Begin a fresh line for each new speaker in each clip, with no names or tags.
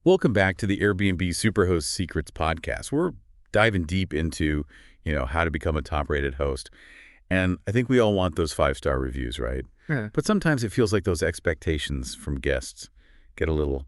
Welcome back to the Airbnb Superhost Secrets Podcast. We're diving deep into, how to become a top-rated host. And I think we all want those 5-star reviews, right?
Yeah.
But sometimes it feels like those expectations from guests get a little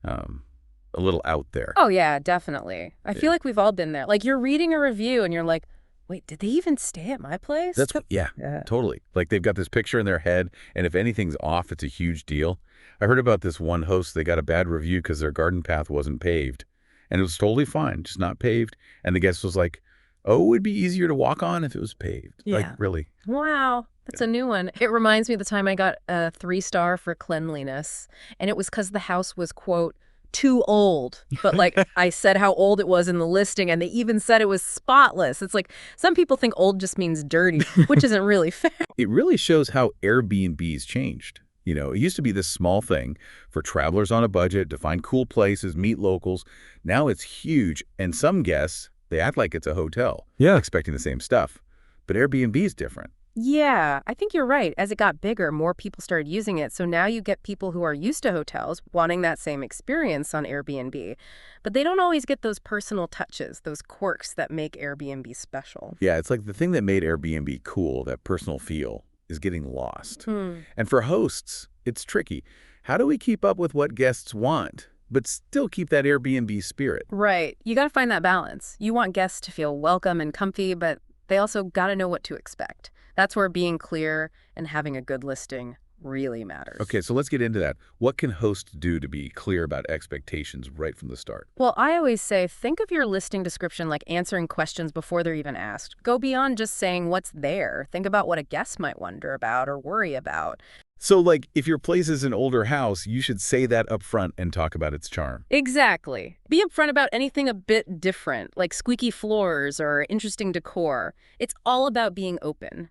out there.
Oh, yeah, definitely. I feel like we've all been there. Like, you're reading a review and you're like, wait, did they even stay at my place?
Yeah,
Yeah.
totally. Like they've got this picture in their head, and if anything's off, it's a huge deal. I heard about this one host, they got a bad review because their garden path wasn't paved. And it was totally fine, just not paved. And the guest was like, oh, it would be easier to walk on if it was paved.
Yeah.
Like, really?
Wow. That's a new one. It reminds me of the time I got a 3-star for cleanliness. And it was because the house was, quote, too old. But like I said how old it was in the listing, and they even said it was spotless. It's like some people think old just means dirty, which isn't really fair.
It really shows how Airbnb's changed. It used to be this small thing for travelers on a budget to find cool places, meet locals. Now it's huge, and some guests, they act like it's a hotel, expecting the same stuff. But Airbnb is different.
Yeah, I think you're right. As it got bigger, more people started using it. So now you get people who are used to hotels wanting that same experience on Airbnb. But they don't always get those personal touches, those quirks that make Airbnb special.
Yeah, it's like the thing that made Airbnb cool, that personal feel, is getting lost. And for hosts, it's tricky. How do we keep up with what guests want, but still keep that Airbnb spirit?
Right. You got to find that balance. You want guests to feel welcome and comfy, but they also got to know what to expect. That's where being clear and having a good listing really matters.
Okay, so let's get into that. What can hosts do to be clear about expectations right from the start?
Well, I always say, think of your listing description like answering questions before they're even asked. Go beyond just saying what's there. Think about what a guest might wonder about or worry about.
So, like, if your place is an older house, you should say that up front and talk about its charm.
Exactly. Be upfront about anything a bit different, like squeaky floors or interesting decor. It's all about being open.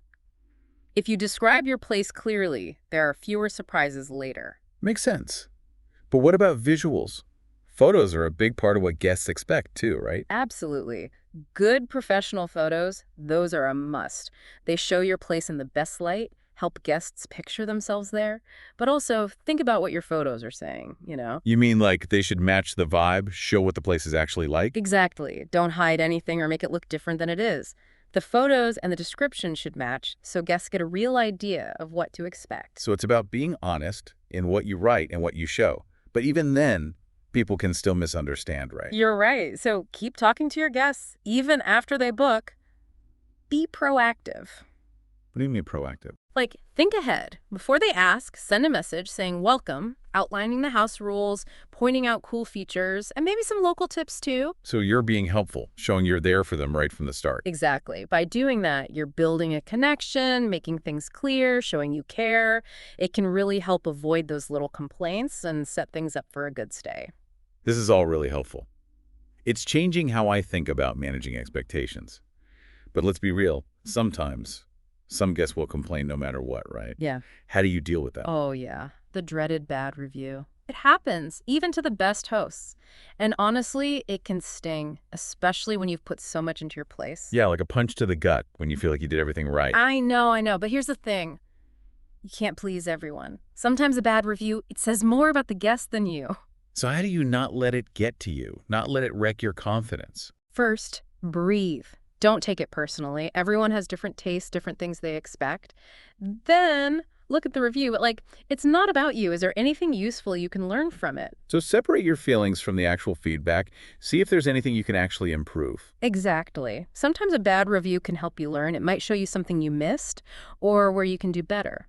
If you describe your place clearly, there are fewer surprises later.
Makes sense. But what about visuals? Photos are a big part of what guests expect too, right?
Absolutely. Good professional photos, those are a must. They show your place in the best light, help guests picture themselves there, but also think about what your photos are saying,
You mean like they should match the vibe, show what the place is actually like?
Exactly. Don't hide anything or make it look different than it is. The photos and the description should match so guests get a real idea of what to expect.
So it's about being honest in what you write and what you show. But even then, people can still misunderstand, right?
You're right. So keep talking to your guests, even after they book. Be proactive.
What do you mean proactive?
Like, think ahead. Before they ask, send a message saying welcome, outlining the house rules, pointing out cool features, and maybe some local tips too.
So you're being helpful, showing you're there for them right from the start.
Exactly. By doing that, you're building a connection, making things clear, showing you care. It can really help avoid those little complaints and set things up for a good stay.
This is all really helpful. It's changing how I think about managing expectations. But let's be real, sometimes some guests will complain no matter what, right?
Yeah.
How do you deal with that?
Oh, yeah. The dreaded bad review. It happens, even to the best hosts. And honestly, it can sting, especially when you've put so much into your place.
Yeah, like a punch to the gut when you feel like you did everything right.
I know. But here's the thing. You can't please everyone. Sometimes a bad review, it says more about the guest than you.
So how do you not let it get to you, not let it wreck your confidence?
First, breathe. Don't take it personally. Everyone has different tastes, different things they expect. Then look at the review. But it's not about you. Is there anything useful you can learn from it?
So separate your feelings from the actual feedback. See if there's anything you can actually improve.
Exactly. Sometimes a bad review can help you learn. It might show you something you missed or where you can do better.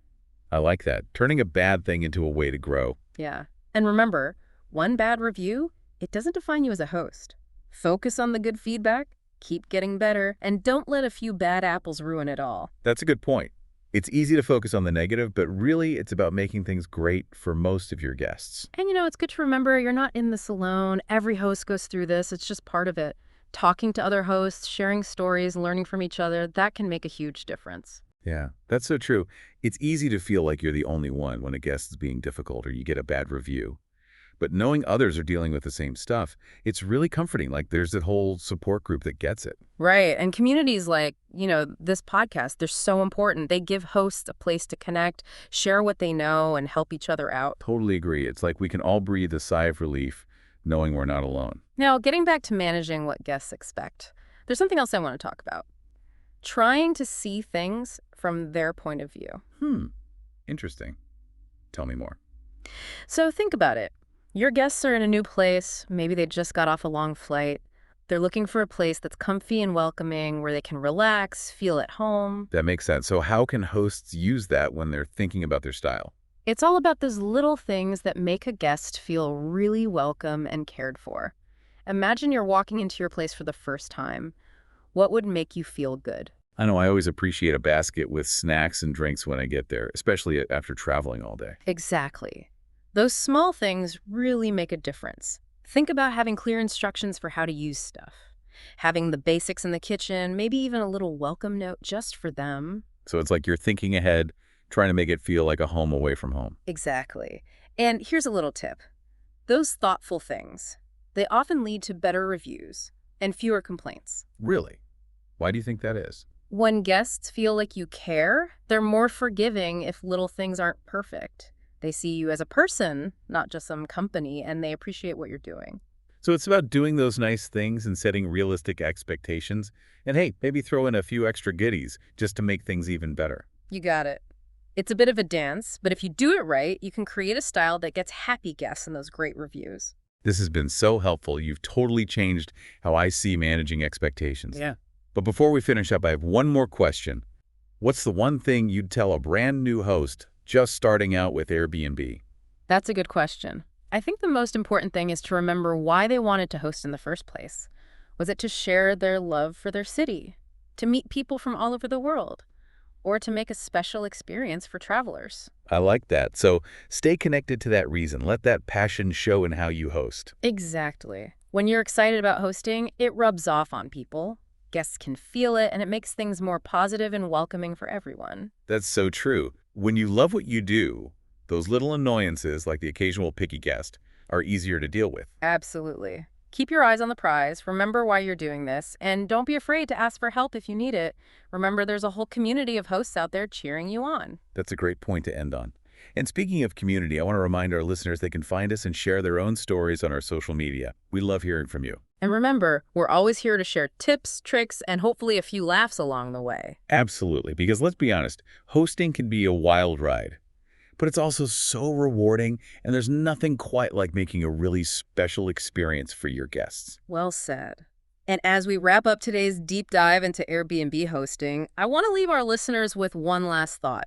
I like that. Turning a bad thing into a way to grow.
Yeah. And remember, one bad review, it doesn't define you as a host. Focus on the good feedback. Keep getting better, and don't let a few bad apples ruin it all.
That's a good point. It's easy to focus on the negative, but really it's about making things great for most of your guests.
And it's good to remember you're not in this alone. Every host goes through this. It's just part of it. Talking to other hosts, sharing stories, learning from each other, that can make a huge difference.
Yeah, that's so true. It's easy to feel like you're the only one when a guest is being difficult or you get a bad review. But knowing others are dealing with the same stuff, it's really comforting. Like there's that whole support group that gets it.
Right. And communities like, this podcast, they're so important. They give hosts a place to connect, share what they know, and help each other out.
Totally agree. It's like we can all breathe a sigh of relief knowing we're not alone.
Now, getting back to managing what guests expect, there's something else I want to talk about. Trying to see things from their point of view.
Interesting. Tell me more.
So think about it. Your guests are in a new place. Maybe they just got off a long flight. They're looking for a place that's comfy and welcoming, where they can relax, feel at home.
That makes sense. So how can hosts use that when they're thinking about their style?
It's all about those little things that make a guest feel really welcome and cared for. Imagine you're walking into your place for the first time. What would make you feel good?
I know I always appreciate a basket with snacks and drinks when I get there, especially after traveling all day.
Exactly. Those small things really make a difference. Think about having clear instructions for how to use stuff. Having the basics in the kitchen, maybe even a little welcome note just for them.
So it's like you're thinking ahead, trying to make it feel like a home away from home.
Exactly. And here's a little tip. Those thoughtful things, they often lead to better reviews and fewer complaints.
Really? Why do you think that is?
When guests feel like you care, they're more forgiving if little things aren't perfect. They see you as a person, not just some company, and they appreciate what you're doing.
So it's about doing those nice things and setting realistic expectations. And hey, maybe throw in a few extra goodies just to make things even better.
You got it. It's a bit of a dance, but if you do it right, you can create a style that gets happy guests and those great reviews.
This has been so helpful. You've totally changed how I see managing expectations.
Yeah.
But before we finish up, I have one more question. What's the one thing you'd tell a brand new host just starting out with Airbnb?
That's a good question. I think the most important thing is to remember why they wanted to host in the first place. Was it to share their love for their city, to meet people from all over the world, or to make a special experience for travelers?
I like that. So stay connected to that reason. Let that passion show in how you host.
Exactly. When you're excited about hosting, it rubs off on people. Guests can feel it, and it makes things more positive and welcoming for everyone.
That's so true. When you love what you do, those little annoyances, like the occasional picky guest, are easier to deal with.
Absolutely. Keep your eyes on the prize, remember why you're doing this, and don't be afraid to ask for help if you need it. Remember, there's a whole community of hosts out there cheering you on.
That's a great point to end on. And speaking of community, I want to remind our listeners they can find us and share their own stories on our social media. We love hearing from you.
And remember, we're always here to share tips, tricks, and hopefully a few laughs along the way.
Absolutely, because let's be honest, hosting can be a wild ride. But it's also so rewarding, and there's nothing quite like making a really special experience for your guests.
Well said. And as we wrap up today's deep dive into Airbnb hosting, I want to leave our listeners with one last thought.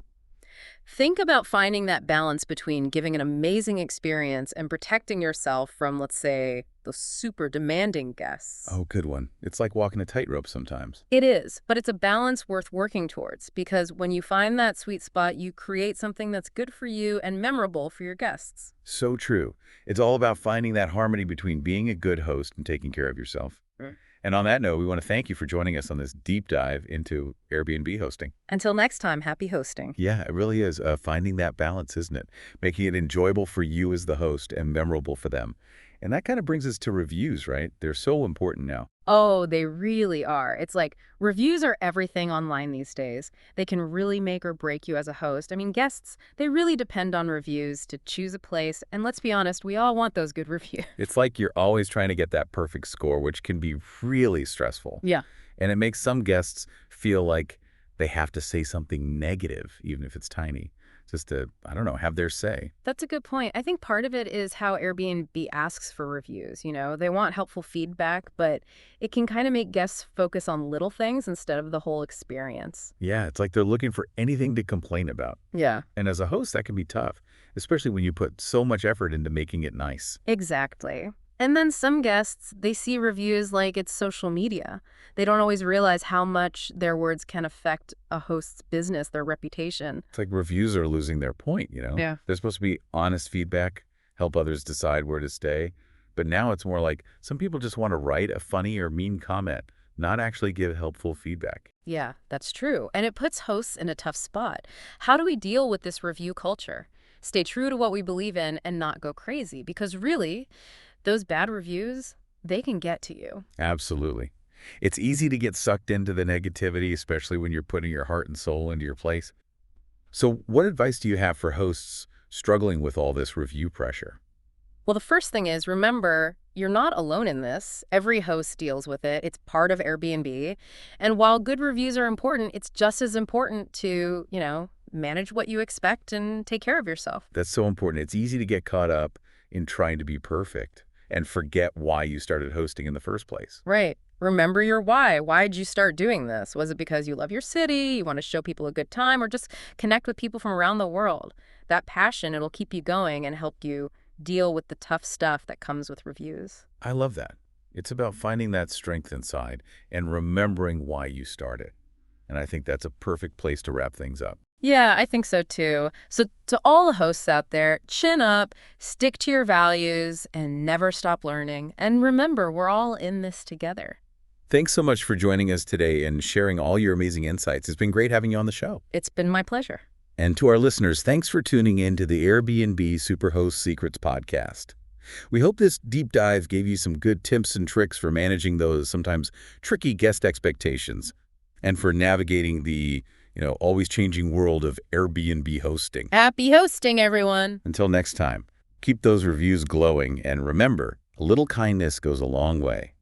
Think about finding that balance between giving an amazing experience and protecting yourself from, let's say, the super demanding guests.
Oh, good one. It's like walking a tightrope sometimes.
It is, but it's a balance worth working towards, because when you find that sweet spot, you create something that's good for you and memorable for your guests.
So true. It's all about finding that harmony between being a good host and taking care of yourself. And on that note, we want to thank you for joining us on this deep dive into Airbnb hosting.
Until next time, happy hosting.
Yeah, it really is finding that balance, isn't it? Making it enjoyable for you as the host and memorable for them. And that kind of brings us to reviews, right? They're so important now.
Oh, they really are. It's like reviews are everything online these days. They can really make or break you as a host. I mean, guests, they really depend on reviews to choose a place. And let's be honest, we all want those good reviews.
It's like you're always trying to get that perfect score, which can be really stressful.
Yeah.
And it makes some guests feel like they have to say something negative, even if it's tiny, just to, I don't know, have their say.
That's a good point. I think part of it is how Airbnb asks for reviews. You know, they want helpful feedback, but it can kind of make guests focus on little things instead of the whole experience.
Yeah, it's like they're looking for anything to complain about.
Yeah.
And as a host, that can be tough, especially when you put so much effort into making it nice.
Exactly. And then some guests, they see reviews like it's social media. They don't always realize how much their words can affect a host's business, their reputation.
It's like reviews are losing their point, you know?
Yeah.
They're supposed to be honest feedback, help others decide where to stay. But now it's more like some people just want to write a funny or mean comment, not actually give helpful feedback.
Yeah, that's true. And it puts hosts in a tough spot. How do we deal with this review culture? Stay true to what we believe in and not go crazy, because really, those bad reviews, they can get to you.
Absolutely. It's easy to get sucked into the negativity, especially when you're putting your heart and soul into your place. So what advice do you have for hosts struggling with all this review pressure?
Well, the first thing is, remember, you're not alone in this. Every host deals with it. It's part of Airbnb. And while good reviews are important, it's just as important to, manage what you expect and take care of yourself.
That's so important. It's easy to get caught up in trying to be perfect and forget why you started hosting in the first place.
Right. Remember your why. Why did you start doing this? Was it because you love your city, you want to show people a good time, or just connect with people from around the world? That passion, it'll keep you going and help you deal with the tough stuff that comes with reviews.
I love that. It's about finding that strength inside and remembering why you started. And I think that's a perfect place to wrap things up.
Yeah, I think so too. So to all the hosts out there, chin up, stick to your values, and never stop learning. And remember, we're all in this together.
Thanks so much for joining us today and sharing all your amazing insights. It's been great having you on the show.
It's been my pleasure.
And to our listeners, thanks for tuning in to the Airbnb Superhost Secrets Podcast. We hope this deep dive gave you some good tips and tricks for managing those sometimes tricky guest expectations and for navigating the, always changing world of Airbnb hosting.
Happy hosting, everyone.
Until next time, keep those reviews glowing and remember, a little kindness goes a long way.